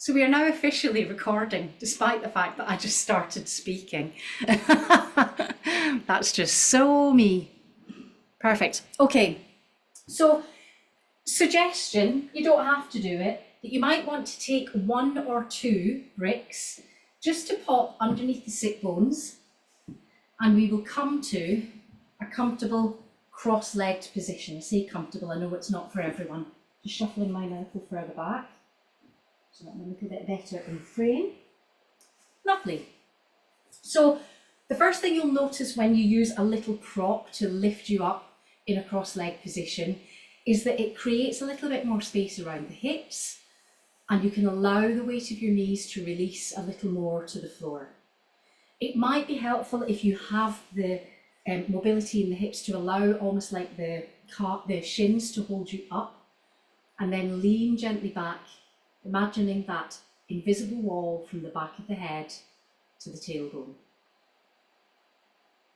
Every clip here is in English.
So we are now officially recording, despite the fact that I just started speaking. That's just so me. Perfect. Okay, so suggestion, you don't have to do it, that you might want to take 1 or 2 bricks just to pop underneath the sit bones, and we will come to a comfortable cross-legged position. I say comfortable, I know it's not for everyone. Just shuffling mine a little further back. So let me look a bit better in frame. Lovely. So the first thing you'll notice when you use a little prop to lift you up in a cross-leg position is that it creates a little bit more space around the hips, and you can allow the weight of your knees to release a little more to the floor. It might be helpful if you have the mobility in the hips to allow almost like the shins to hold you up, and then lean gently back, imagining that invisible wall from the back of the head to the tailbone.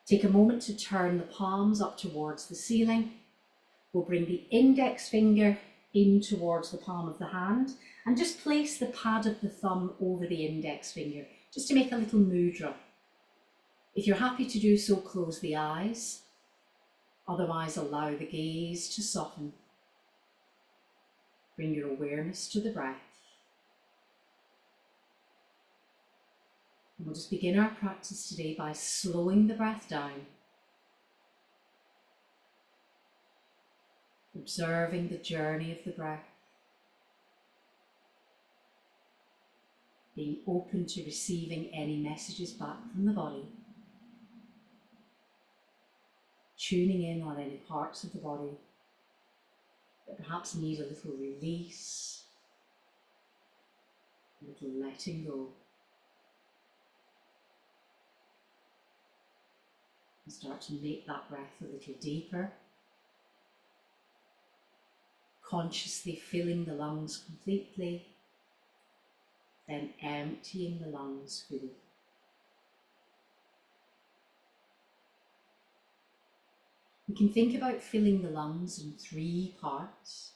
Take a moment to turn the palms up towards the ceiling. We'll bring the index finger in towards the palm of the hand and just place the pad of the thumb over the index finger, just to make a little mudra. If you're happy to do so, close the eyes. Otherwise, allow the gaze to soften. Bring your awareness to the breath. And we'll just begin our practice today by slowing the breath down, observing the journey of the breath, being open to receiving any messages back from the body, tuning in on any parts of the body that perhaps need a little release, a little letting go. And start to make that breath a little deeper, consciously filling the lungs completely, then emptying the lungs fully. We can think about filling the lungs in 3 parts.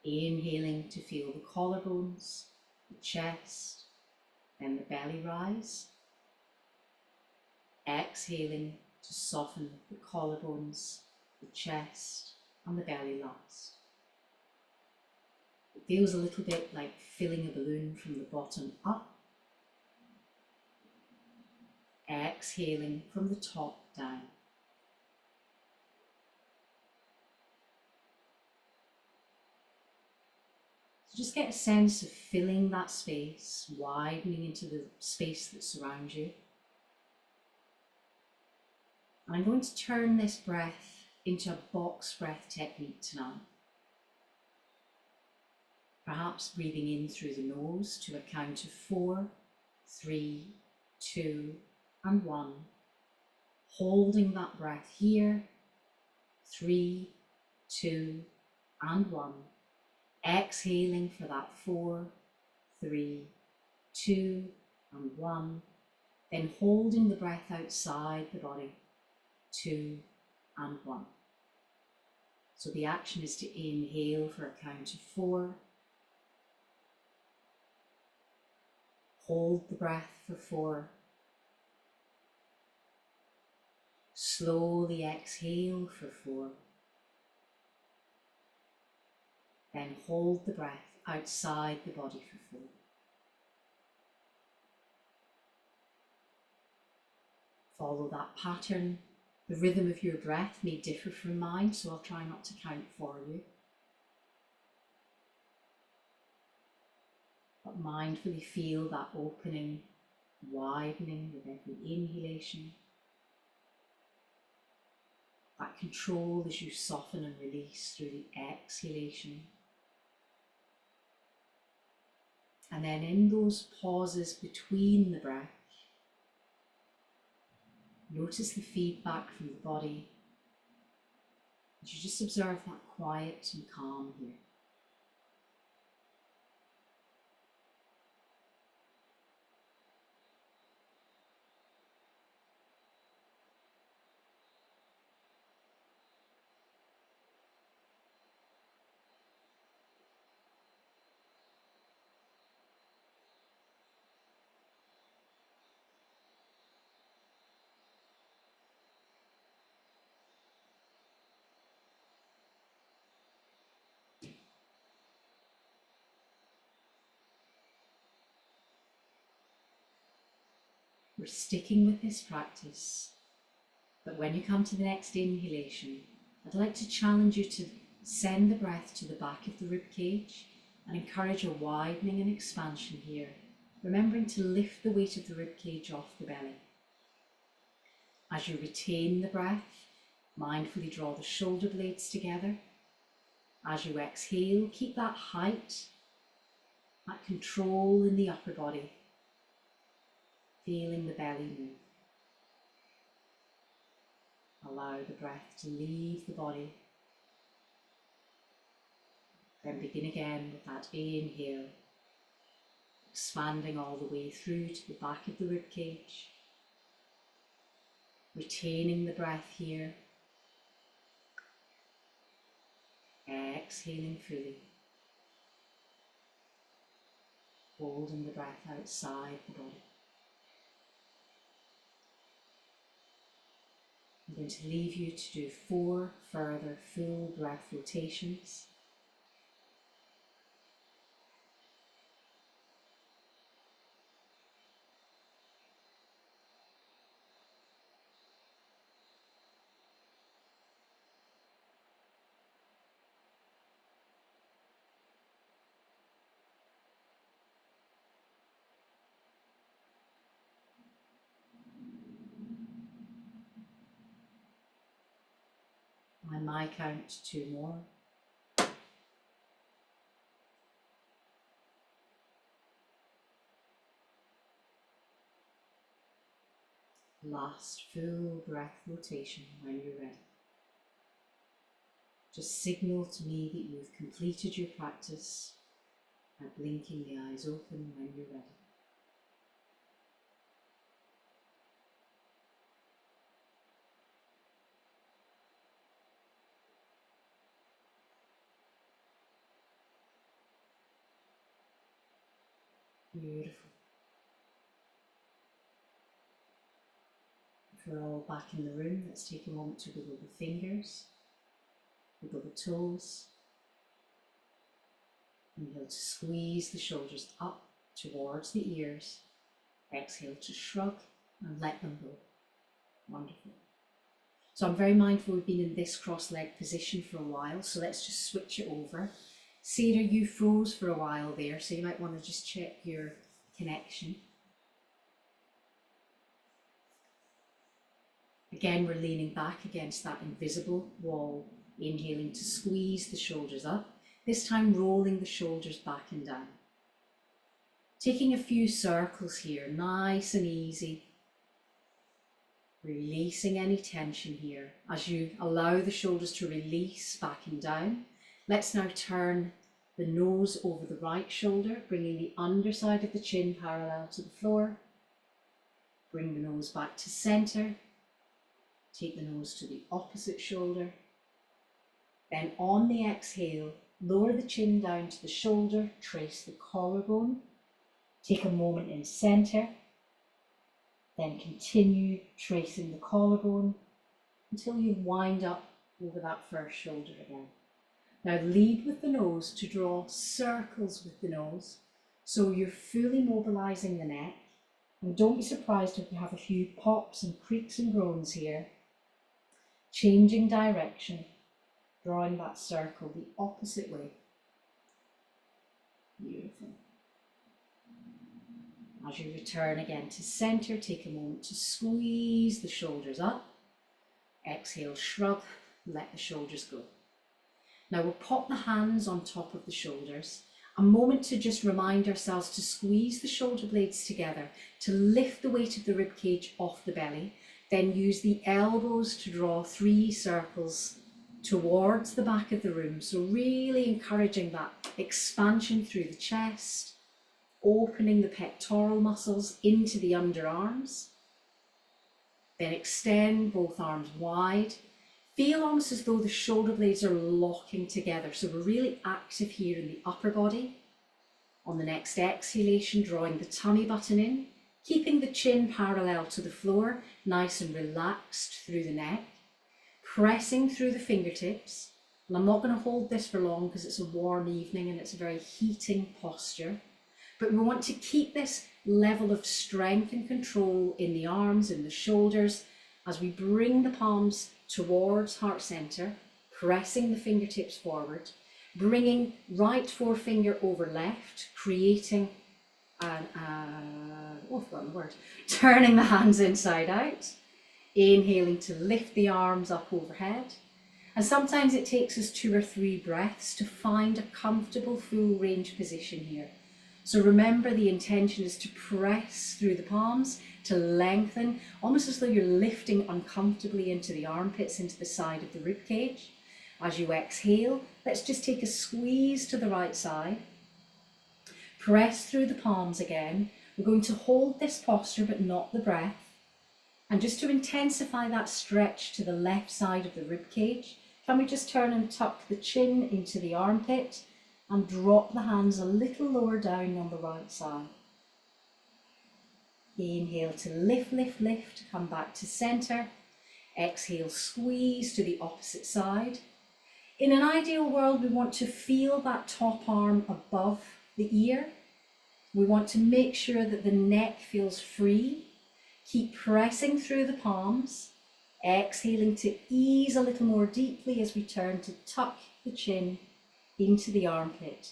Inhaling to feel the collarbones, the chest, then the belly rise. Exhaling to soften the collarbones, the chest, and the belly last. It feels a little bit like filling a balloon from the bottom up. Exhaling from the top down. So just get a sense of filling that space, widening into the space that surrounds you. I'm going to turn this breath into a box breath technique tonight. Perhaps breathing in through the nose to a count of 4, 3, 2, and 1. Holding that breath here, 3, 2, and 1. Exhaling for that 4, 3, 2, and 1. Then holding the breath outside the body, 2, and 1. So the action is to inhale for a count of 4. Hold the breath for 4. Slowly exhale for 4. Then hold the breath outside the body for 4. Follow that pattern. The rhythm of your breath may differ from mine, so I'll try not to count for you. But mindfully feel that opening, widening with every inhalation. That control as you soften and release through the exhalation. And then in those pauses between the breath, notice the feedback from the body as you just observe that quiet and calm here. We're sticking with this practice, but when you come to the next inhalation, I'd like to challenge you to send the breath to the back of the rib cage and encourage a widening and expansion here, remembering to lift the weight of the rib cage off the belly. As you retain the breath, mindfully draw the shoulder blades together. As you exhale, keep that height, that control in the upper body, feeling the belly move. Allow the breath to leave the body. Then begin again with that inhale, expanding all the way through to the back of the rib cage. Retaining the breath here. Exhaling fully. Holding the breath outside the body. I'm going to leave you to do 4 further full breath rotations. On my count, 2 more. Last full breath rotation when you're ready. Just signal to me that you've completed your practice by blinking the eyes open when you're ready. Beautiful. If we're all back in the room, let's take a moment to wiggle the fingers, wiggle the toes. Inhale to squeeze the shoulders up towards the ears. Exhale to shrug and let them go. Wonderful. So I'm very mindful we've been in this cross-legged position for a while, so let's just switch it over. Sarah, you froze for a while there, so you might want to just check your connection. Again, we're leaning back against that invisible wall, inhaling to squeeze the shoulders up, this time rolling the shoulders back and down. Taking a few circles here, nice and easy. Releasing any tension here. As you allow the shoulders to release back and down, let's now turn the nose over the right shoulder, bringing the underside of the chin parallel to the floor. Bring the nose back to center. Take the nose to the opposite shoulder. Then on the exhale, lower the chin down to the shoulder, trace the collarbone. Take a moment in center. Then continue tracing the collarbone until you wind up over that first shoulder again. Now lead with the nose to draw circles with the nose, so you're fully mobilizing the neck. And don't be surprised if you have a few pops and creaks and groans here. Changing direction, drawing that circle the opposite way. Beautiful. As you return again to center, take a moment to squeeze the shoulders up. Exhale, shrug, let the shoulders go. Now we'll pop the hands on top of the shoulders. A moment to just remind ourselves to squeeze the shoulder blades together, to lift the weight of the rib cage off the belly. Then use the elbows to draw 3 circles towards the back of the room. So really encouraging that expansion through the chest, opening the pectoral muscles into the underarms. Then extend both arms wide. Feel almost as though the shoulder blades are locking together. So we're really active here in the upper body. On the next exhalation, drawing the tummy button in, keeping the chin parallel to the floor, nice and relaxed through the neck, pressing through the fingertips. And I'm not going to hold this for long because it's a warm evening and it's a very heating posture. But we want to keep this level of strength and control in the arms and the shoulders as we bring the palms towards heart center, pressing the fingertips forward, bringing right forefinger over left, creating an, oh, I've forgotten the word, turning the hands inside out, inhaling to lift the arms up overhead. And sometimes it takes us 2 or 3 breaths to find a comfortable full range position here. So remember, the intention is to press through the palms, to lengthen, almost as though you're lifting uncomfortably into the armpits, into the side of the rib cage. As you exhale, let's just take a squeeze to the right side. Press through the palms again. We're going to hold this posture, but not the breath. And just to intensify that stretch to the left side of the rib cage, can we just turn and tuck the chin into the armpit and drop the hands a little lower down on the right side. Inhale to lift, lift, lift, come back to center. Exhale, squeeze to the opposite side. In an ideal world, we want to feel that top arm above the ear. We want to make sure that the neck feels free. Keep pressing through the palms, exhaling to ease a little more deeply as we turn to tuck the chin into the armpit.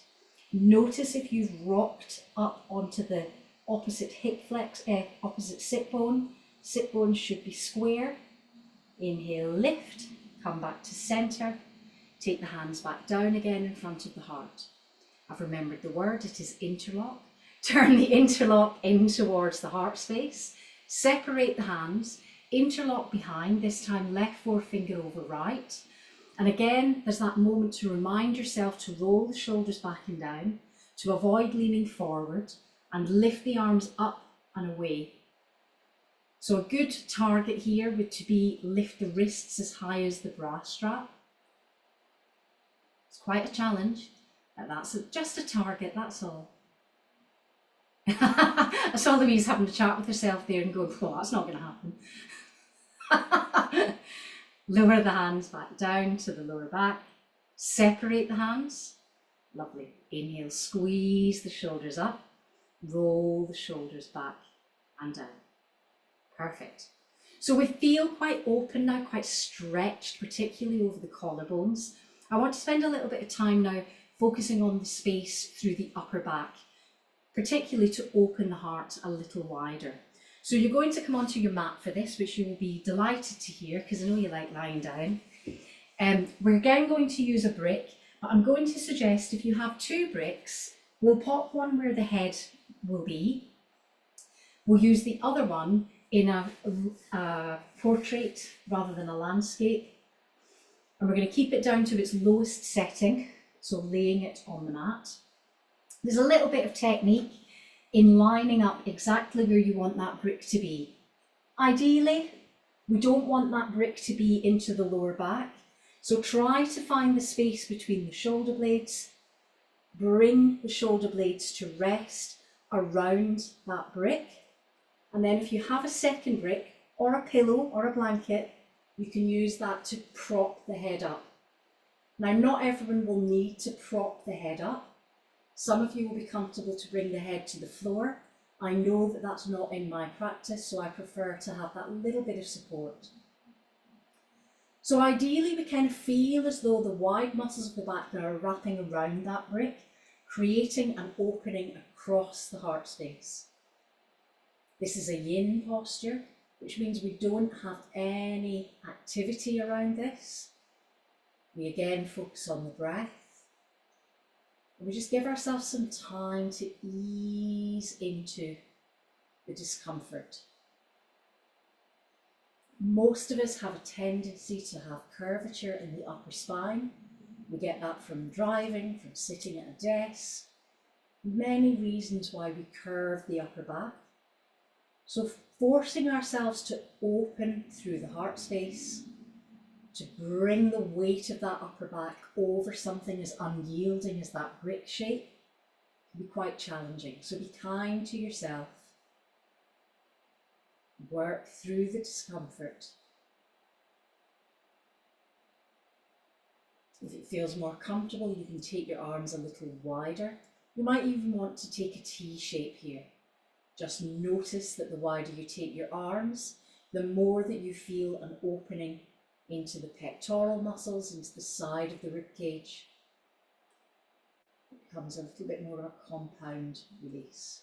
Notice if you've rocked up onto the opposite hip flex, opposite sit bone. Sit bone should be square. Inhale, lift, come back to center. Take the hands back down again in front of the heart. I've remembered the word, it is interlock. Turn the interlock in towards the heart space. Separate the hands, interlock behind, this time left forefinger over right. And again, there's that moment to remind yourself to roll the shoulders back and down, to avoid leaning forward, and lift the arms up and away. So a good target here would to be lift the wrists as high as the bra strap. It's quite a challenge, but that's just a target, that's all. I saw Louise having a chat with herself there and going, oh, that's not going to happen. Lower the hands back down to the lower back. Separate the hands. Lovely. Inhale, squeeze the shoulders up. Roll the shoulders back and down. Perfect. So we feel quite open now, quite stretched, particularly over the collarbones. I want to spend a little bit of time now focusing on the space through the upper back, particularly to open the heart a little wider. So you're going to come onto your mat for this, which you will be delighted to hear because I know you like lying down. We're again going to use a brick, but I'm going to suggest if you have 2 bricks, we'll pop one where the head will be. We'll use the other one in a portrait rather than a landscape. And we're going to keep it down to its lowest setting, so laying it on the mat. There's a little bit of technique in lining up exactly where you want that brick to be. Ideally, we don't want that brick to be into the lower back, so try to find the space between the shoulder blades. Bring the shoulder blades to rest around that brick, and then if you have a second brick or a pillow or a blanket, you can use that to prop the head up. Now, not everyone will need to prop the head up. Some of you will be comfortable to bring the head to the floor. I know that that's not in my practice, so I prefer to have that little bit of support. So ideally, we kind of feel as though the wide muscles of the back now are wrapping around that brick, creating an opening across the heart space. This is a yin posture, which means we don't have any activity around this. We again focus on the breath. We just give ourselves some time to ease into the discomfort. Most of us have a tendency to have curvature in the upper spine. We get that from driving, from sitting at a desk. Many reasons why we curve the upper back. So forcing ourselves to open through the heart space, to bring the weight of that upper back over something as unyielding as that brick shape can be quite challenging. So be kind to yourself. Work through the discomfort. If it feels more comfortable, you can take your arms a little wider You might even want to take a T shape here. Just notice that the wider you take your arms, the more that you feel an opening into the pectoral muscles, into the side of the rib cage. It becomes a little bit more of a compound release.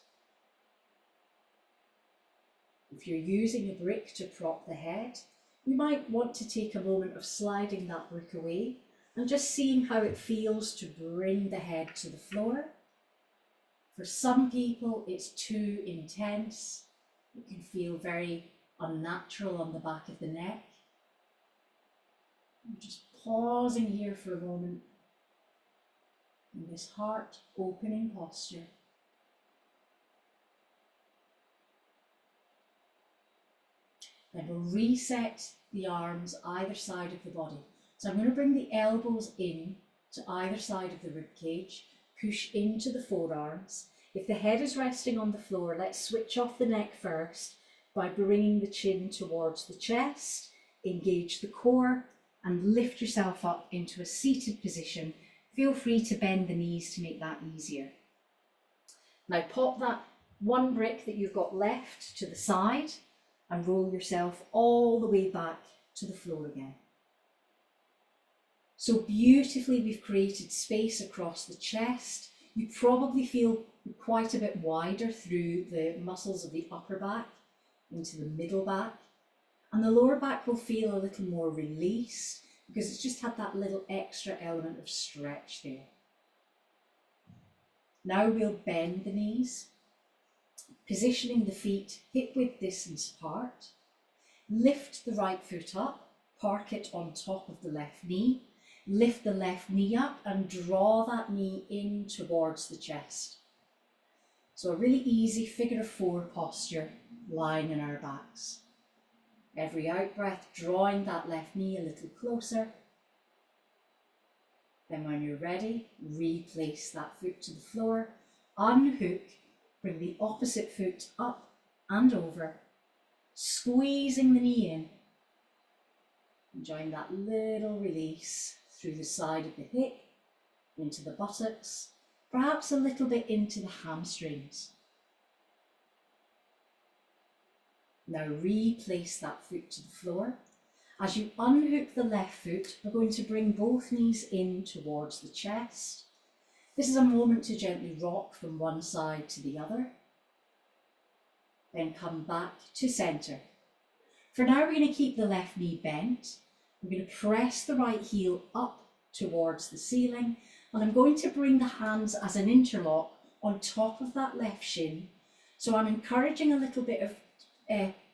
If you're using a brick to prop the head, you might want to take a moment of sliding that brick away and just seeing how it feels to bring the head to the floor. For some people, it's too intense. It can feel very unnatural on the back of the neck. I'm just pausing here for a moment in this heart opening posture. Then we'll reset the arms either side of the body. So I'm going to bring the elbows in to either side of the rib cage, push into the forearms. If the head is resting on the floor, let's switch off the neck first by bringing the chin towards the chest, engage the core and lift yourself up into a seated position. Feel free to bend the knees to make that easier. Now pop that one brick that you've got left to the side and roll yourself all the way back to the floor again. So beautifully we've created space across the chest. You probably feel quite a bit wider through the muscles of the upper back into the middle back, and the lower back will feel a little more released because it's just had that little extra element of stretch there. Now we'll bend the knees, positioning the feet hip width distance apart. Lift the right foot up, park it on top of the left knee. Lift the left knee up and draw that knee in towards the chest. So a really easy figure of four posture, lying on our backs. Every out breath, drawing that left knee a little closer. Then when you're ready, replace that foot to the floor, unhook, bring the opposite foot up and over, squeezing the knee in. Enjoying that little release through the side of the hip, into the buttocks, perhaps a little bit into the hamstrings. Now replace that foot to the floor. As you unhook the left foot, we're going to bring both knees in towards the chest. This is a moment to gently rock from one side to the other. Then come back to centre. For now, we're going to keep the left knee bent. We're going to press the right heel up towards the ceiling, and I'm going to bring the hands as an interlock on top of that left shin. So I'm encouraging a little bit of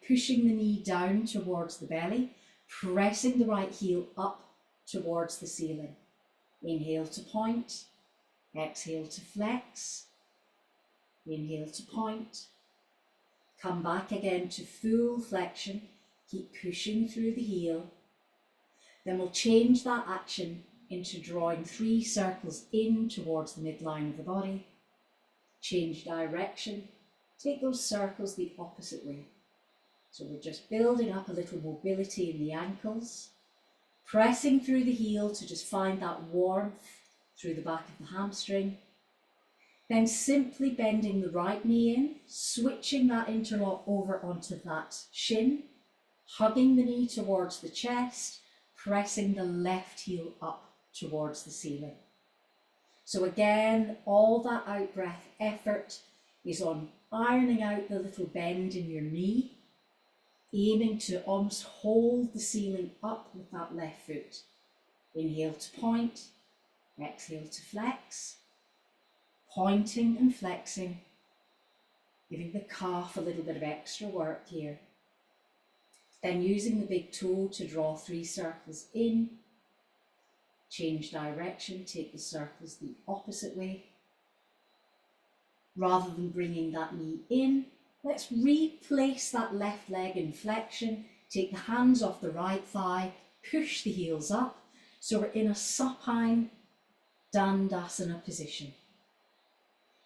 pushing the knee down towards the belly, pressing the right heel up towards the ceiling. Inhale to point, exhale to flex, inhale to point, come back again to full flexion, keep pushing through the heel. Then we'll change that action into drawing 3 circles in towards the midline of the body. Change direction, take those circles the opposite way. So we're just building up a little mobility in the ankles, pressing through the heel to just find that warmth through the back of the hamstring. Then simply bending the right knee in, switching that interlock over onto that shin, hugging the knee towards the chest, pressing the left heel up towards the ceiling. So again, all that out breath effort is on ironing out the little bend in your knee, aiming to almost hold the ceiling up with that left foot. Inhale to point, exhale to flex, pointing and flexing, giving the calf a little bit of extra work here. Then using the big toe to draw 3 circles in, change direction, take the circles the opposite way. Rather than bringing that knee in, let's replace that left leg in flexion, take the hands off the right thigh, push the heels up, so we're in a supine Dandasana position.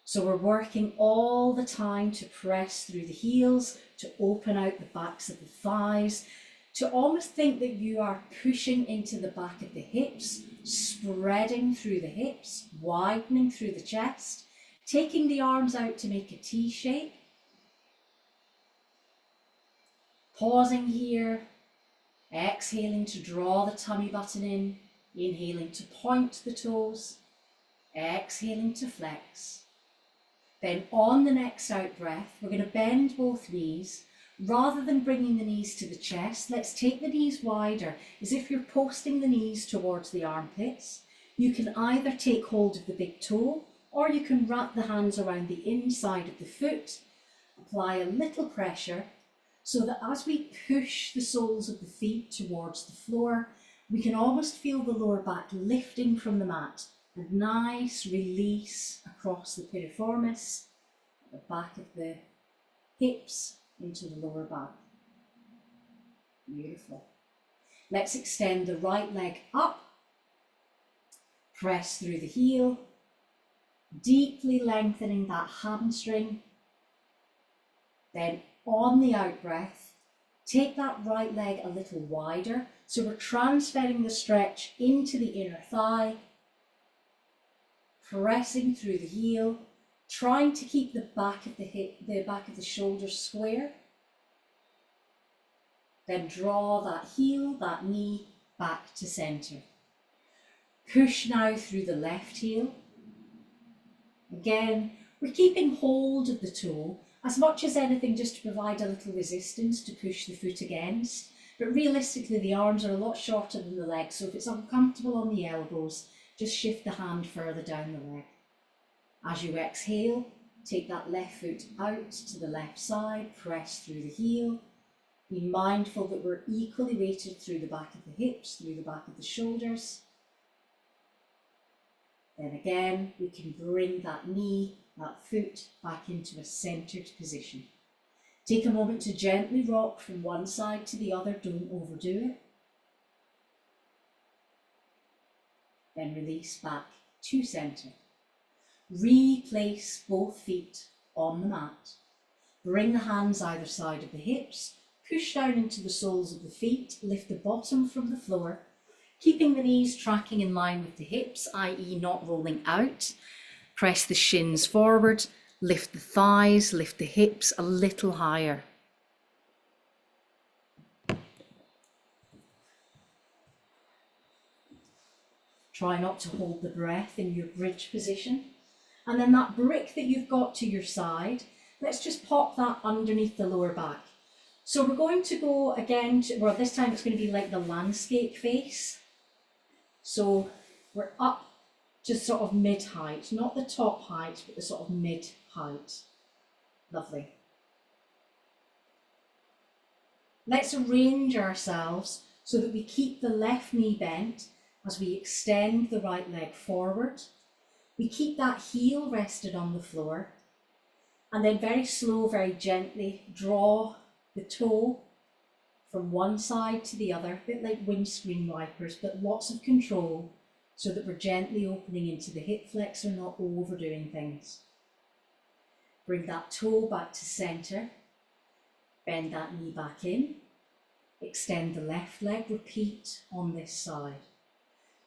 So we're working all the time to press through the heels, to open out the backs of the thighs, to almost think that you are pushing into the back of the hips, spreading through the hips, widening through the chest, Taking the arms out to make a T shape. Pausing here, exhaling to draw the tummy button in, inhaling to point the toes, exhaling to flex. Then on the next out breath, we're going to bend both knees. Rather than bringing the knees to the chest, let's take the knees wider, as if you're posting the knees towards the armpits. You can either take hold of the big toe, or you can wrap the hands around the inside of the foot, apply a little pressure, so that as we push the soles of the feet towards the floor, we can almost feel the lower back lifting from the mat. A nice release across the piriformis, the back of the hips into the lower back. Beautiful. Let's extend the right leg up, press through the heel, deeply lengthening that hamstring. Then on the out breath, take that right leg a little wider. So we're transferring the stretch into the inner thigh, pressing through the heel, trying to keep the back of the hip, the back of the shoulders square. Then draw that heel, that knee back to centre. Push now through the left heel. Again, we're keeping hold of the toe, as much as anything just to provide a little resistance to push the foot against. But realistically, the arms are a lot shorter than the legs, so if it's uncomfortable on the elbows, just shift the hand further down the leg. As you exhale, take that left foot out to the left side, press through the heel. Be mindful that we're equally weighted through the back of the hips, through the back of the shoulders. Then again, we can bring that knee, that foot back into a centred position. Take a moment to gently rock from one side to the other, don't overdo it. Then release back to centre. Replace both feet on the mat. Bring the hands either side of the hips, push down into the soles of the feet, lift the bottom from the floor, keeping the knees tracking in line with the hips, i.e. not rolling out. Press the shins forward, lift the thighs, lift the hips a little higher. Try not to hold the breath in your bridge position. And then that brick that you've got to your side, let's just pop that underneath the lower back. So we're going to go again, well, this time it's going to be like the landscape face. So we're up to sort of mid-height, not the top height, but the sort of mid-height. Lovely. Let's arrange ourselves so that we keep the left knee bent as we extend the right leg forward. We keep that heel rested on the floor, and then very slow, very gently draw the toe from one side to the other, a bit like windscreen wipers, but lots of control so that we're gently opening into the hip flexor, not overdoing things. Bring that toe back to centre, bend that knee back in, extend the left leg, repeat on this side.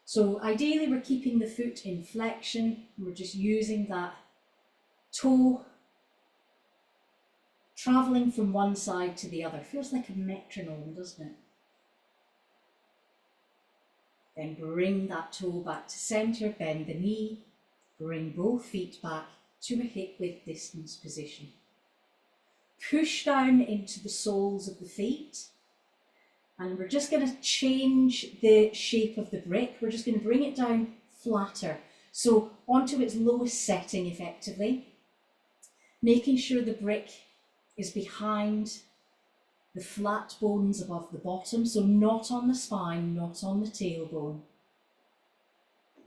So ideally we're keeping the foot in flexion, we're just using that toe travelling from one side to the other. Feels like a metronome, doesn't it? Then bring that toe back to centre, bend the knee, bring both feet back to a hip width distance position. Push down into the soles of the feet, and we're just going to change the shape of the brick. We're just going to bring it down flatter, so onto its lowest setting effectively, making sure the brick is behind the flat bones above the bottom, so not on the spine, not on the tailbone.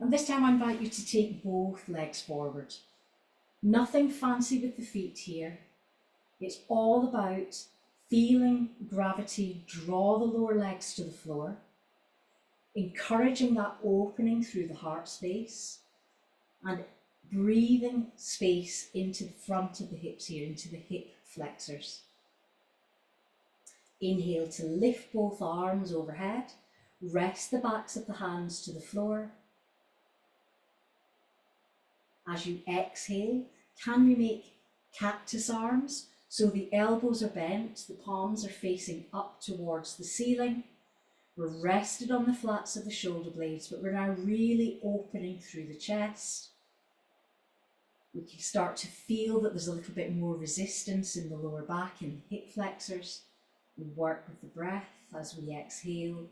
And this time I invite you to take both legs forward. Nothing fancy with the feet here. It's all about feeling gravity draw the lower legs to the floor, encouraging that opening through the heart space, and breathing space into the front of the hips here, into the hip flexors. Inhale to lift both arms overhead, rest the backs of the hands to the floor. As you exhale, Can we make cactus arms? So the elbows are bent, the palms are facing up towards the ceiling. We're rested on the flats of the shoulder blades, but we're now really opening through the chest. We can start to feel that there's a little bit more resistance in the lower back and hip flexors. We work with the breath as we exhale.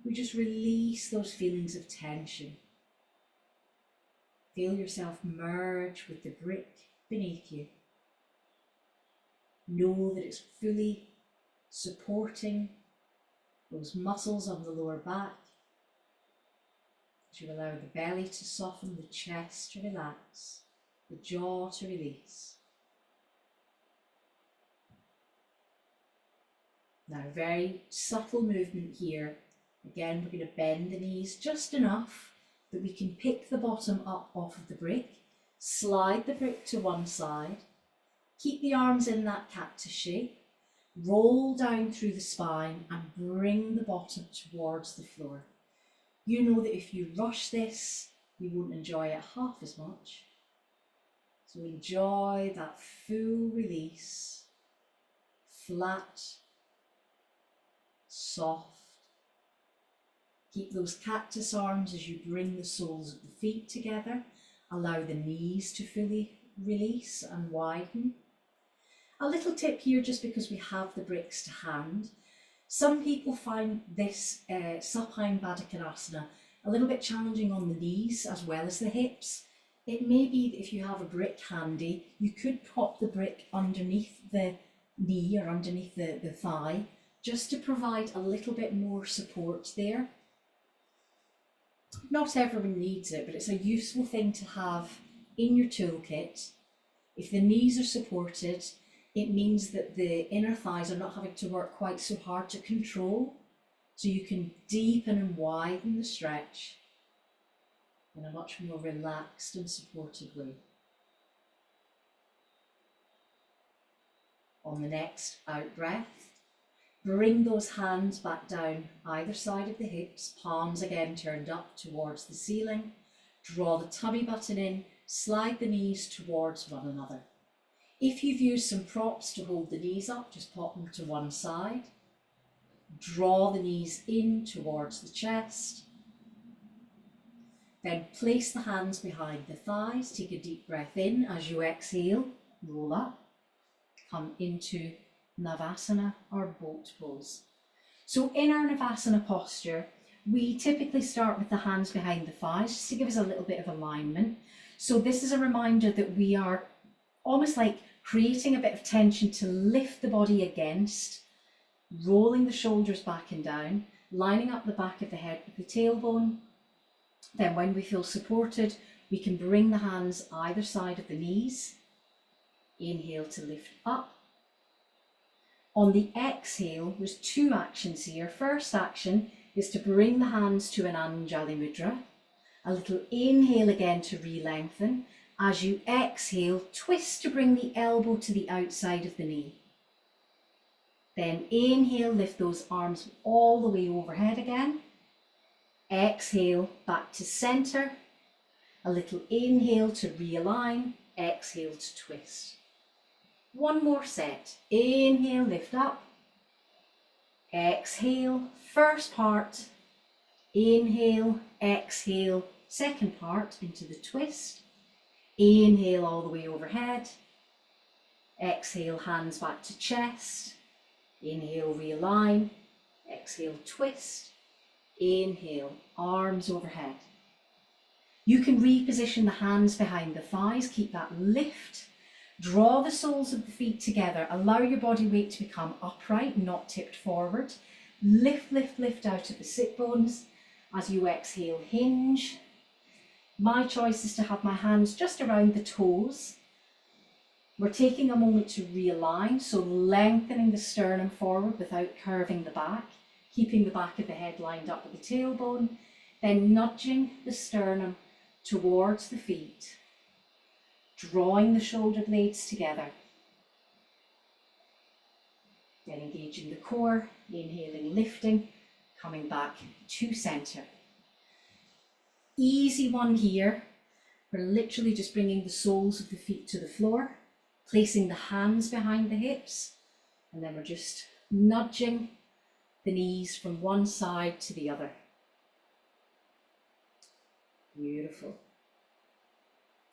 We just release those feelings of tension. Feel yourself merge with the brick beneath you. Know that it's fully supporting those muscles on the lower back. As you allow the belly to soften, the chest to relax, the jaw to release. Now, very subtle movement here. Again, we're going to bend the knees just enough that we can pick the bottom up off of the brick, slide the brick to one side, keep the arms in that cactus shape, roll down through the spine and bring the bottom towards the floor. You know that if you rush this, you won't enjoy it half as much. So enjoy that full release, flat, soft. Keep those cactus arms as you bring the soles of the feet together. Allow the knees to fully release and widen. A little tip here, just because we have the bricks to hand. Some people find this supine Baddha Konasana a little bit challenging on the knees as well as the hips. It may be that if you have a brick handy, you could prop the brick underneath the knee or underneath the thigh, just to provide a little bit more support there. Not everyone needs it, but it's a useful thing to have in your toolkit. If the knees are supported, it means that the inner thighs are not having to work quite so hard to control, so you can deepen and widen the stretch in a much more relaxed and supported way. On the next out breath, bring those hands back down either side of the hips, palms again turned up towards the ceiling. Draw the tummy button in, slide the knees towards one another. If you've used some props to hold the knees up, just pop them to one side. Draw the knees in towards the chest. Then place the hands behind the thighs. Take a deep breath in as you exhale, roll up, come into Navasana or boat pose. So in our Navasana posture, we typically start with the hands behind the thighs just to give us a little bit of alignment. So this is a reminder that we are almost like creating a bit of tension to lift the body against, rolling the shoulders back and down, lining up the back of the head with the tailbone. Then when we feel supported, we can bring the hands either side of the knees. Inhale to lift up. On the exhale, there's two actions here. First action is to bring the hands to an Anjali Mudra. A little inhale again to re-lengthen. As you exhale, twist to bring the elbow to the outside of the knee. Then inhale, lift those arms all the way overhead again. Exhale, back to center. A little inhale to realign. Exhale to twist. One more set. Inhale, lift up. Exhale, first part. Inhale, exhale, second part into the twist. Inhale all the way overhead. Exhale, hands back to chest. Inhale, realign. Exhale, twist. Inhale, arms overhead. You can reposition the hands behind the thighs, keep that lift. Draw the soles of the feet together. Allow your body weight to become upright, not tipped forward. Lift, lift, lift out of the sit bones. As you exhale, hinge. My choice is to have my hands just around the toes. We're taking a moment to realign, so lengthening the sternum forward without curving the back, keeping the back of the head lined up with the tailbone, then nudging the sternum towards the feet, drawing the shoulder blades together. Then engaging the core, inhaling, lifting, coming back to center. Easy one here. We're literally just bringing the soles of the feet to the floor, placing the hands behind the hips, and then we're just nudging the knees from one side to the other. Beautiful.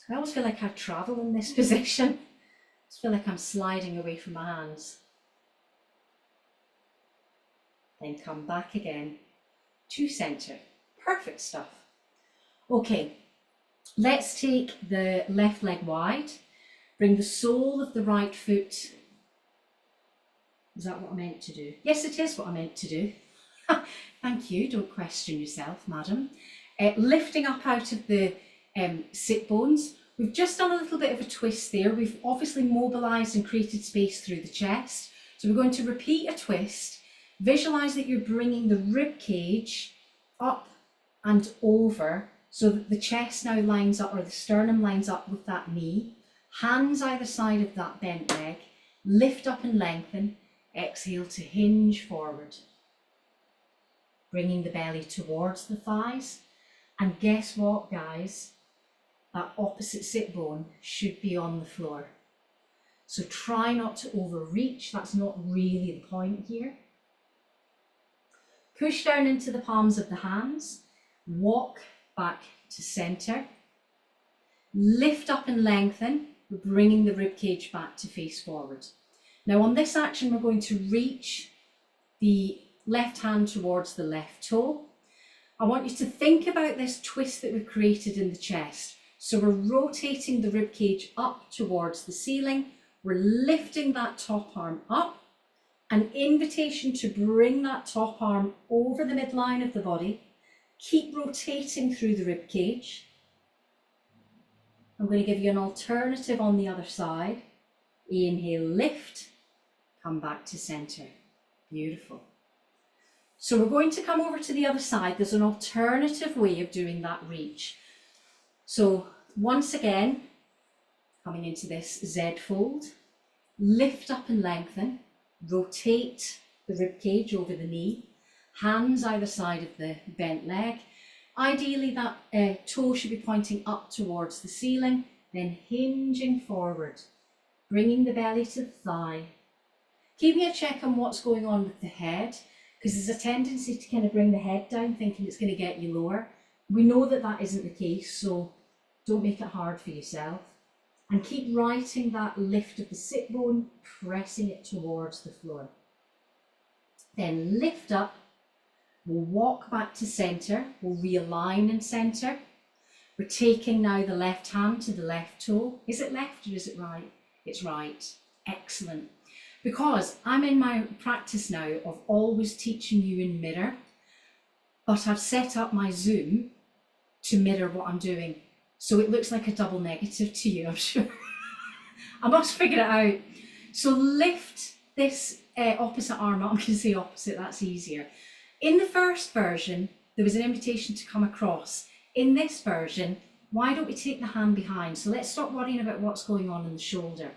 I always feel like I travel in this position. I just feel like I'm sliding away from my hands. Then come back again to center. Perfect stuff. Okay, let's take the left leg wide. Bring the sole of the right foot. Is that what I meant to do? Yes, it is what I meant to do. Thank you, don't question yourself, madam. Lifting up out of the sit bones. We've just done a little bit of a twist there. We've obviously mobilised and created space through the chest. So we're going to repeat a twist. Visualise that you're bringing the rib cage up and over so that the chest now lines up, or the sternum lines up with that knee. Hands either side of that bent leg. Lift up and lengthen. Exhale to hinge forward. Bringing the belly towards the thighs. And guess what, guys? That opposite sit bone should be on the floor. So try not to overreach. That's not really the point here. Push down into the palms of the hands. Walk back to center. Lift up and lengthen, bringing the rib cage back to face forward. Now on this action, we're going to reach the left hand towards the left toe. I want you to think about this twist that we've created in the chest. So we're rotating the rib cage up towards the ceiling. We're lifting that top arm up. An invitation to bring that top arm over the midline of the body. Keep rotating through the rib cage. I'm going to give you an alternative on the other side. Inhale, lift, come back to center. Beautiful. So we're going to come over to the other side. There's an alternative way of doing that reach. So once again, coming into this Z fold, lift up and lengthen, rotate the rib cage over the knee, hands either side of the bent leg. Ideally that toe should be pointing up towards the ceiling, then hinging forward, bringing the belly to the thigh. Keeping a check on what's going on with the head, because there's a tendency to kind of bring the head down thinking it's going to get you lower. We know that that isn't the case, so don't make it hard for yourself. And keep righting that lift of the sit bone, pressing it towards the floor. Then lift up, we'll walk back to center, we'll realign in center. We're taking now the left hand to the left toe. Is it left or is it right? It's right. Excellent. Because I'm in my practice now of always teaching you in mirror, but I've set up my Zoom to mirror what I'm doing. So it looks like a double negative to you, I'm sure. I must figure it out. So lift this opposite arm up. I'm going to say opposite, that's easier. In the first version, there was an invitation to come across. In this version, why don't we take the hand behind? So let's stop worrying about what's going on in the shoulder.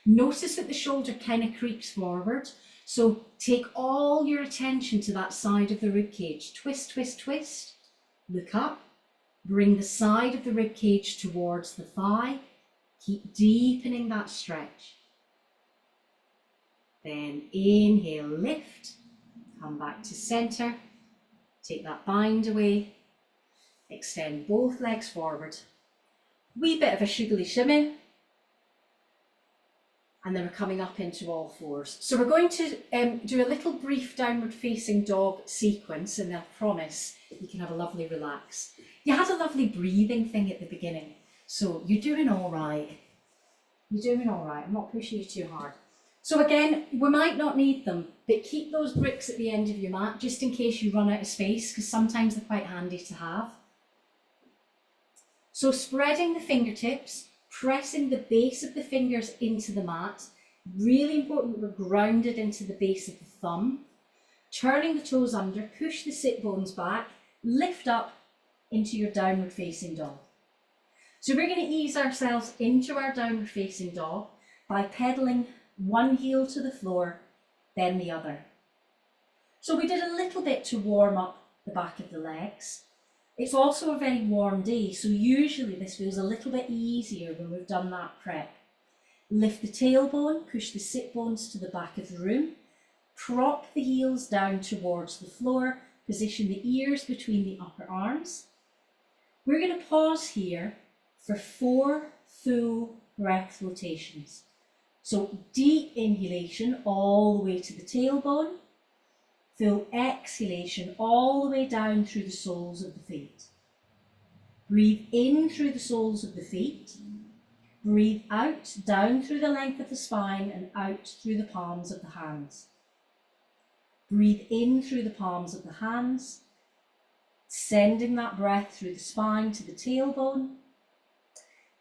Notice that the shoulder kind of creeps forward. So take all your attention to that side of the rib cage. Twist, twist, twist. Look up. Bring the side of the rib cage towards the thigh. Keep deepening that stretch. Then inhale, lift. Come back to center. Take that bind away. Extend both legs forward. Wee bit of a shiggly shimmy. And then we're coming up into all fours. So we're going to do a little brief downward facing dog sequence, and I promise you can have a lovely relax. You had a lovely breathing thing at the beginning, so you're doing all right. You're doing all right. I'm not pushing you too hard. So again, we might not need them, but keep those bricks at the end of your mat just in case you run out of space, because sometimes they're quite handy to have. So spreading the fingertips, pressing the base of the fingers into the mat. Really important that we're grounded into the base of the thumb. Turning the toes under, push the sit bones back, lift up into your downward facing dog. So we're going to ease ourselves into our downward facing dog by pedaling one heel to the floor, then the other. So we did a little bit to warm up the back of the legs. It's also a very warm day, so usually this feels a little bit easier when we've done that prep. Lift the tailbone, push the sit bones to the back of the room, prop the heels down towards the floor, position the ears between the upper arms. We're going to pause here for 4 full breath rotations. So deep inhalation all the way to the tailbone, full exhalation all the way down through the soles of the feet. Breathe in through the soles of the feet. Breathe out, down through the length of the spine and out through the palms of the hands. Breathe in through the palms of the hands, sending that breath through the spine to the tailbone.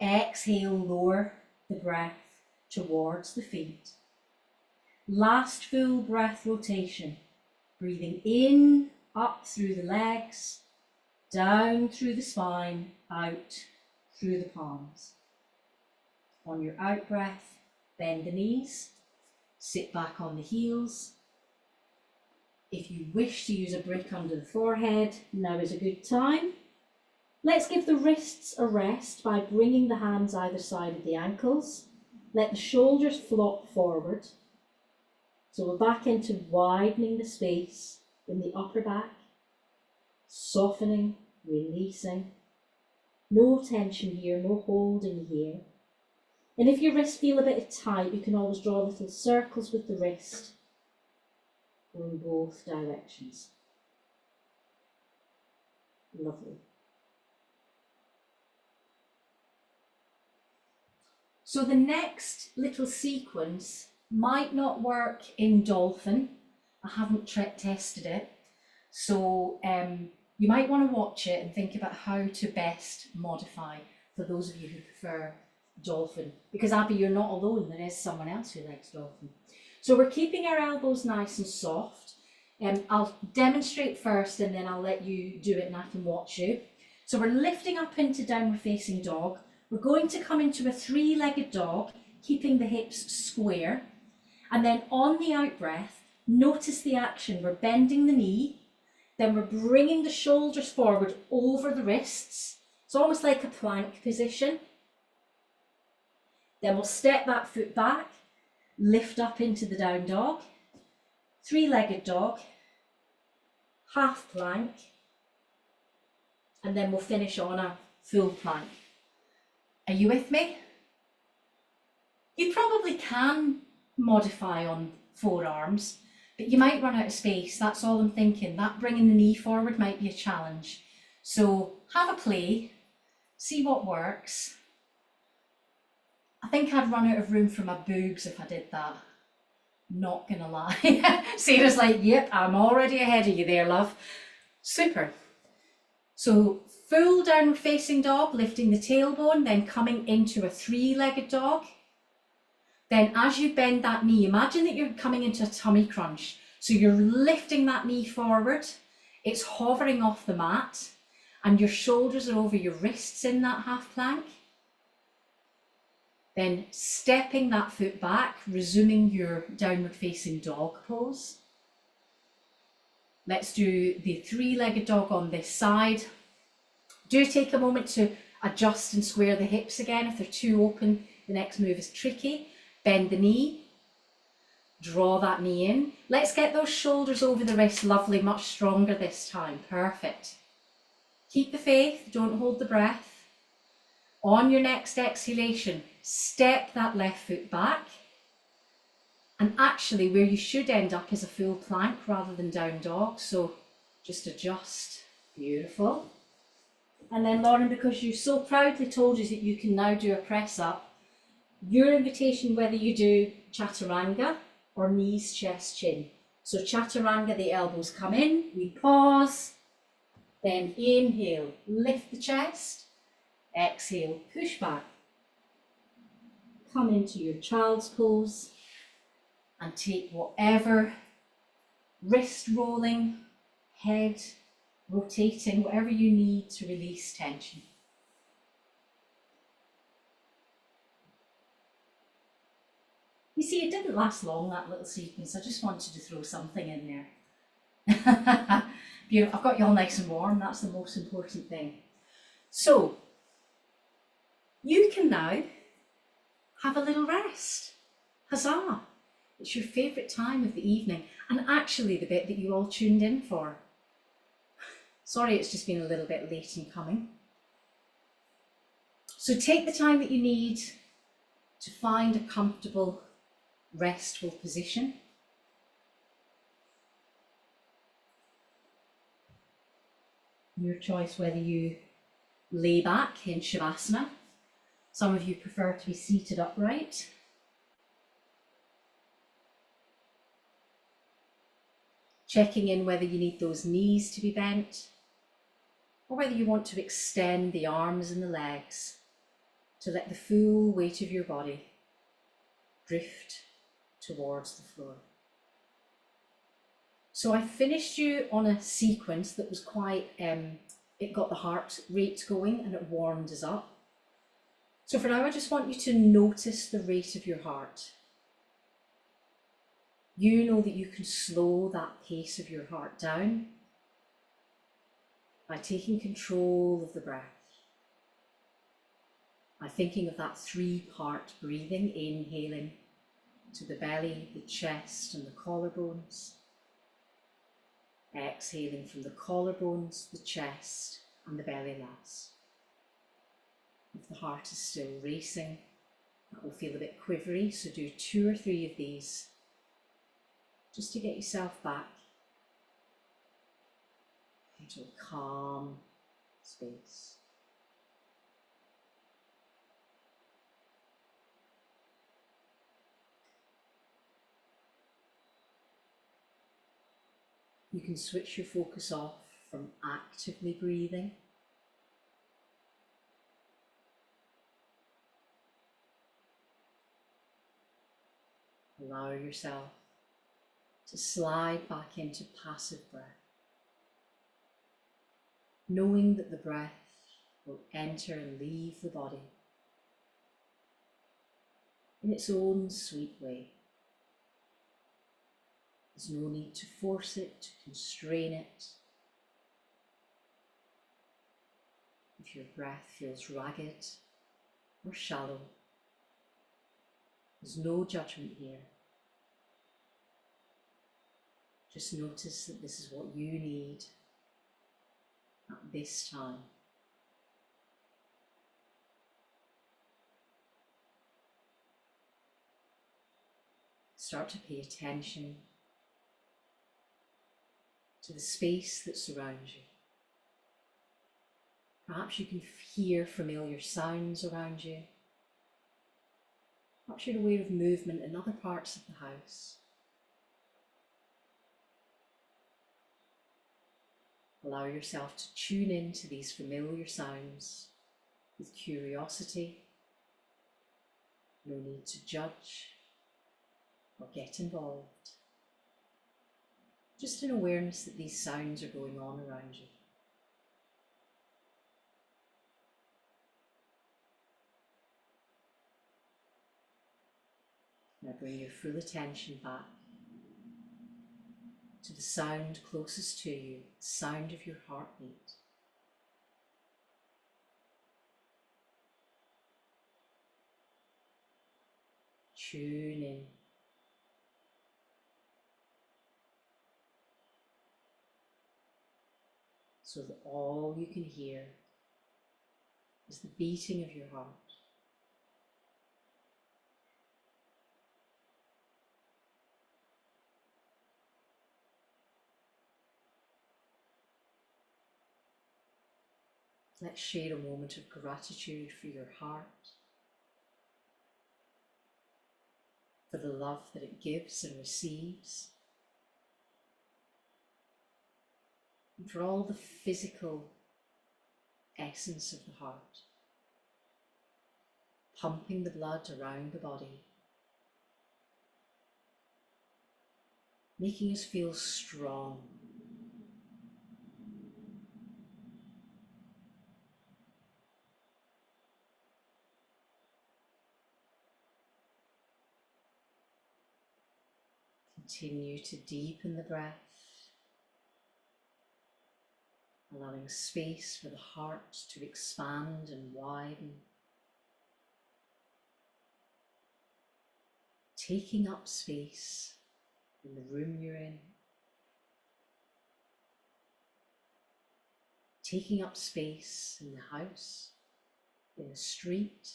Exhale, lower the breath towards the feet. Last full breath rotation. Breathing in, up through the legs, down through the spine, out through the palms. On your out breath, bend the knees, sit back on the heels. If you wish to use a brick under the forehead, now is a good time. Let's give the wrists a rest by bringing the hands either side of the ankles. Let the shoulders flop forward. So we're back into widening the space in the upper back, softening, releasing. No tension here, no holding here. And if your wrists feel a bit tight, you can always draw little circles with the wrist in both directions. Lovely. So the next little sequence might not work in dolphin. I haven't tested it. So you might want to watch it and think about how to best modify for those of you who prefer dolphin. Because Abby, you're not alone, there is someone else who likes dolphin. So we're keeping our elbows nice and soft. I'll demonstrate first and then I'll let you do it and I can watch you. So we're lifting up into downward facing dog. We're going to come into a 3-legged dog, keeping the hips square. And then on the out breath, notice the action. We're bending the knee, then we're bringing the shoulders forward over the wrists. It's almost like a plank position. Then we'll step that foot back, lift up into the down dog, 3-legged dog, half plank, and then we'll finish on a full plank. Are you with me? You probably can modify on forearms, but you might run out of space. That's all I'm thinking. That bringing the knee forward might be a challenge. So have a play, see what works. I think I'd run out of room for my boobs if I did that. Not gonna lie. Sarah's like, yep, I'm already ahead of you there, love. Super. So full downward facing dog, lifting the tailbone, then coming into a 3-legged dog. Then as you bend that knee, imagine that you're coming into a tummy crunch. So you're lifting that knee forward, it's hovering off the mat, and your shoulders are over your wrists in that half plank. Then stepping that foot back, resuming your downward facing dog pose. Let's do the 3-legged dog on this side. Do take a moment to adjust and square the hips again. If they're too open, the next move is tricky. Bend the knee, draw that knee in. Let's get those shoulders over the wrist, lovely, much stronger this time, perfect. Keep the faith, don't hold the breath. On your next exhalation, step that left foot back. And actually where you should end up is a full plank rather than down dog, so just adjust, beautiful. And then Lauren, because you so proudly told us that you can now do a press up, your invitation whether you do chaturanga or knees, chest, chin. So chaturanga, the elbows come in, we pause, then inhale, lift the chest, exhale, push back. Come into your child's pose and take whatever wrist rolling, head rotating, whatever you need to release tension. You see, it didn't last long, that little sequence. I just wanted to throw something in there. Beautiful. I've got you all nice and warm. That's the most important thing. So you can now have a little rest. Huzzah! It's your favourite time of the evening, and actually the bit that you all tuned in for. Sorry, it's just been a little bit late in coming. So take the time that you need to find a comfortable, restful position. Your choice whether you lay back in Shavasana. Some of you prefer to be seated upright. Checking in whether you need those knees to be bent, or whether you want to extend the arms and the legs to let the full weight of your body drift towards the floor. So I finished you on a sequence that was quite, it got the heart rate going and it warmed us up. So for now, I just want you to notice the rate of your heart. You know that you can slow that pace of your heart down by taking control of the breath, by thinking of that 3-part breathing, inhaling to the belly, the chest and the collarbones, exhaling from the collarbones, the chest and the belly last. If the heart is still racing, that will feel a bit quivery, so do 2 or 3 of these just to get yourself back into a calm space. You can switch your focus off from actively breathing. Allow yourself to slide back into passive breath, knowing that the breath will enter and leave the body in its own sweet way. There's no need to force it, to constrain it. If your breath feels ragged or shallow, there's no judgment here. Just notice that this is what you need at this time. Start to pay attention to the space that surrounds you. Perhaps you can hear familiar sounds around you. Perhaps you're aware of movement in other parts of the house. Allow yourself to tune into these familiar sounds with curiosity. No need to judge or get involved. Just an awareness that these sounds are going on around you. Now bring your full attention back to the sound closest to you, the sound of your heartbeat. Tune in. So that all you can hear is the beating of your heart. Let's share a moment of gratitude for your heart, for the love that it gives and receives, and for all the physical essence of the heart, pumping the blood around the body, making us feel strong. Continue to deepen the breath, allowing space for the heart to expand and widen, taking up space in the room you're in, taking up space in the house, in the street,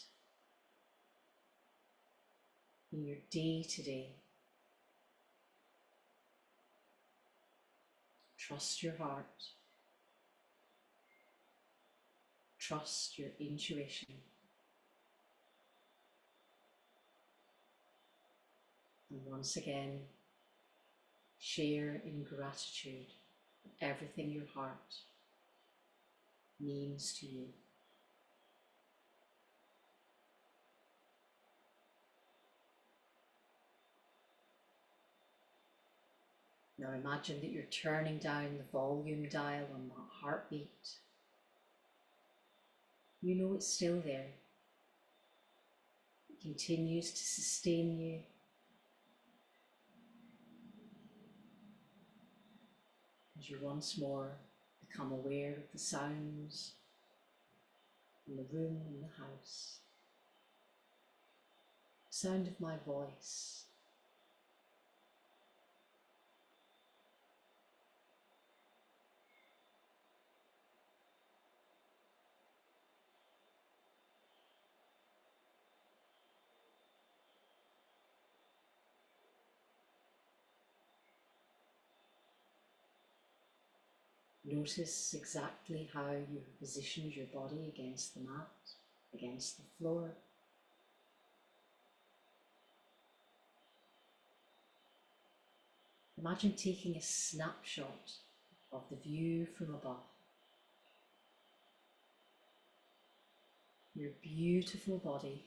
in your day-to-day. Trust your heart. Trust your intuition. And once again, share in gratitude for everything your heart means to you. Now imagine that you're turning down the volume dial on that heartbeat. You know it's still there. It continues to sustain you. As you once more become aware of the sounds in the room and the house. The sound of my voice. Notice exactly how you have positioned your body against the mat, against the floor. Imagine taking a snapshot of the view from above. Your beautiful body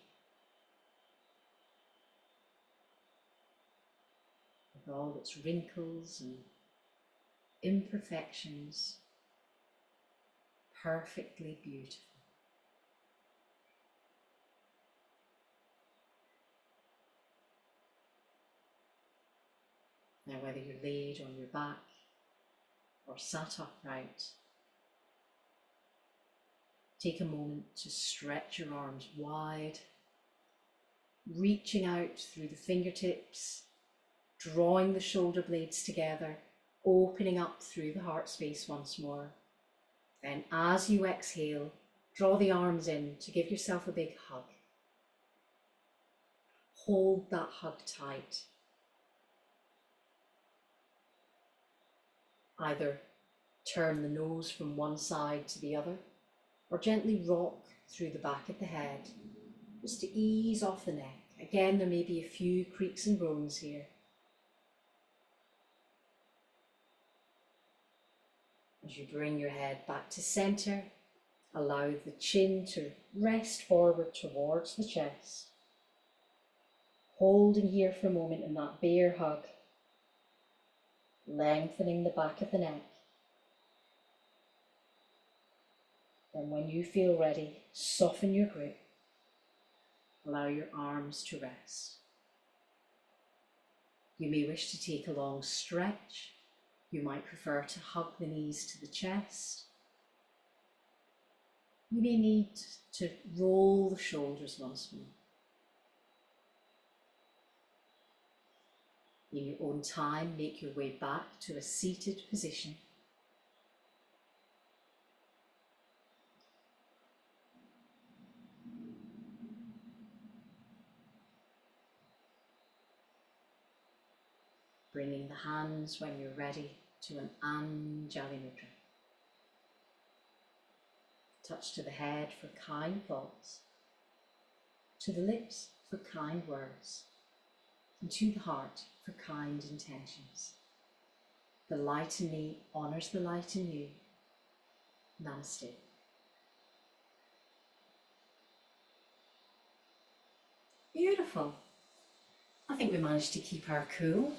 with all its wrinkles and imperfections, perfectly beautiful. Now, whether you're laid on your back or sat upright, take a moment to stretch your arms wide, reaching out through the fingertips, drawing the shoulder blades together, opening up through the heart space once more. Then as you exhale, draw the arms in to give yourself a big hug. Hold that hug tight. Either turn the nose from one side to the other, or gently rock through the back of the head, just to ease off the neck. Again, there may be a few creaks and groans here. As you bring your head back to center, allow the chin to rest forward towards the chest. Holding here for a moment in that bear hug, lengthening the back of the neck. Then when you feel ready, soften your grip. Allow your arms to rest. You may wish to take a long stretch. You might prefer to hug the knees to the chest. You may need to roll the shoulders once more. In your own time, make your way back to a seated position. Bringing the hands, when you're ready, to an Anjali Mudra. Touch to the head for kind thoughts, to the lips for kind words, and to the heart for kind intentions. The light in me honours the light in you. Namaste. Beautiful. I think we managed to keep our cool.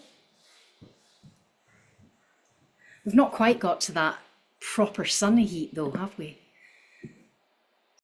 We've not quite got to that proper sun heat though, have we?